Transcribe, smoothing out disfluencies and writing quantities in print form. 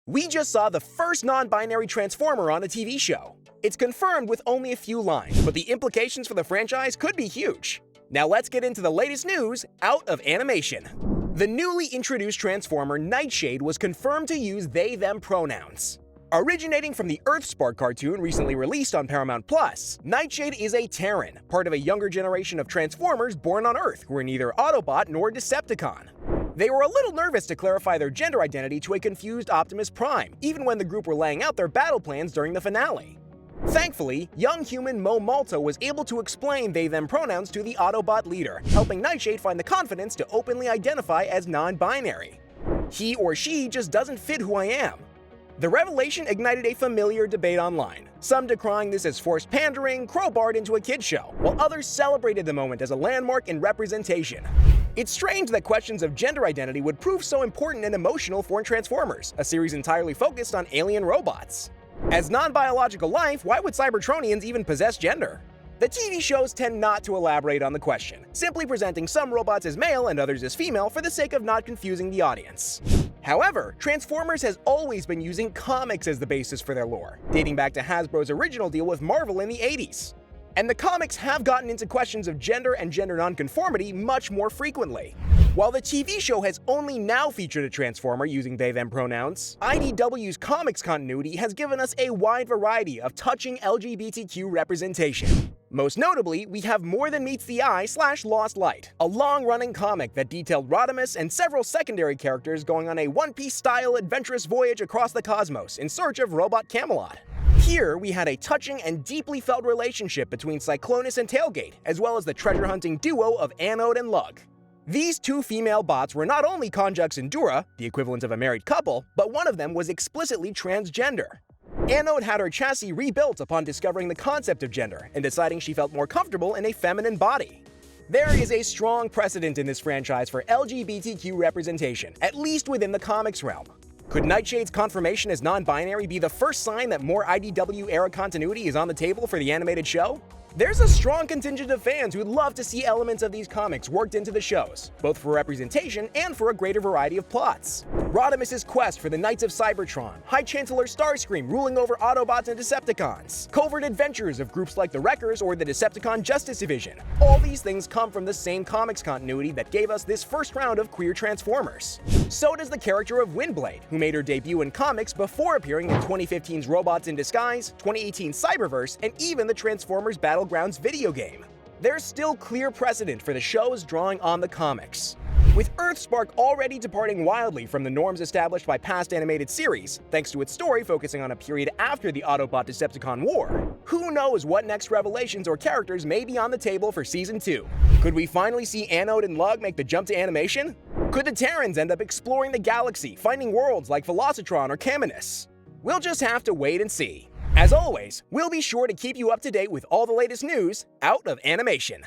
We just saw the first non-binary Transformer on a TV show. It's confirmed with only a few lines, but the implications for the franchise could be huge. Now let's get into the latest news out of animation. The newly introduced Transformer Nightshade was confirmed to use they/them pronouns. Originating from the EarthSpark cartoon recently released on Paramount+, Nightshade is a Terran, part of a younger generation of Transformers born on Earth who are neither Autobot nor Decepticon. They were a little nervous to clarify their gender identity to a confused Optimus Prime, even when the group were laying out their battle plans during the finale. Thankfully, young human Mo Malta was able to explain they/them pronouns to the Autobot leader, helping Nightshade find the confidence to openly identify as non-binary. He or she just doesn't fit who I am. The revelation ignited a familiar debate online, some decrying this as forced pandering, crowbarred into a kids show, while others celebrated the moment as a landmark in representation. It's strange that questions of gender identity would prove so important and emotional for Transformers, a series entirely focused on alien robots. As non-biological life, why would Cybertronians even possess gender? The TV shows tend not to elaborate on the question, simply presenting some robots as male and others as female for the sake of not confusing the audience. However, Transformers has always been using comics as the basis for their lore, dating back to Hasbro's original deal with Marvel in the 80s. And the comics have gotten into questions of gender and gender nonconformity much more frequently. While the TV show has only now featured a Transformer using they/them pronouns, IDW's comics continuity has given us a wide variety of touching LGBTQ representation. Most notably, we have More Than Meets the Eye/Lost Light, a long-running comic that detailed Rodimus and several secondary characters going on a One Piece-style adventurous voyage across the cosmos in search of Robot Camelot. Here, we had a touching and deeply felt relationship between Cyclonus and Tailgate, as well as the treasure-hunting duo of Anode and Lug. These two female bots were not only Conjux and Dura, the equivalent of a married couple, but one of them was explicitly transgender. Anode had her chassis rebuilt upon discovering the concept of gender and deciding she felt more comfortable in a feminine body. There is a strong precedent in this franchise for LGBTQ representation, at least within the comics realm. Could Nightshade's confirmation as non-binary be the first sign that more IDW-era continuity is on the table for the animated show? There's a strong contingent of fans who'd love to see elements of these comics worked into the shows, both for representation and for a greater variety of plots. Rodimus's quest for the Knights of Cybertron, High Chancellor Starscream ruling over Autobots and Decepticons, covert adventures of groups like the Wreckers or the Decepticon Justice Division. All these things come from the same comics continuity that gave us this first round of queer Transformers. So does the character of Windblade, who made her debut in comics before appearing in 2015's Robots in Disguise, 2018's Cyberverse, and even the Transformers Battlegrounds video game. There's still clear precedent for the shows drawing on the comics. With EarthSpark already departing wildly from the norms established by past animated series, thanks to its story focusing on a period after the Autobot-Decepticon War, who knows what next revelations or characters may be on the table for Season 2? Could we finally see Anode and Lug make the jump to animation? Could the Terrans end up exploring the galaxy, finding worlds like Velocitron or Caminus? We'll just have to wait and see. As always, we'll be sure to keep you up to date with all the latest news out of animation.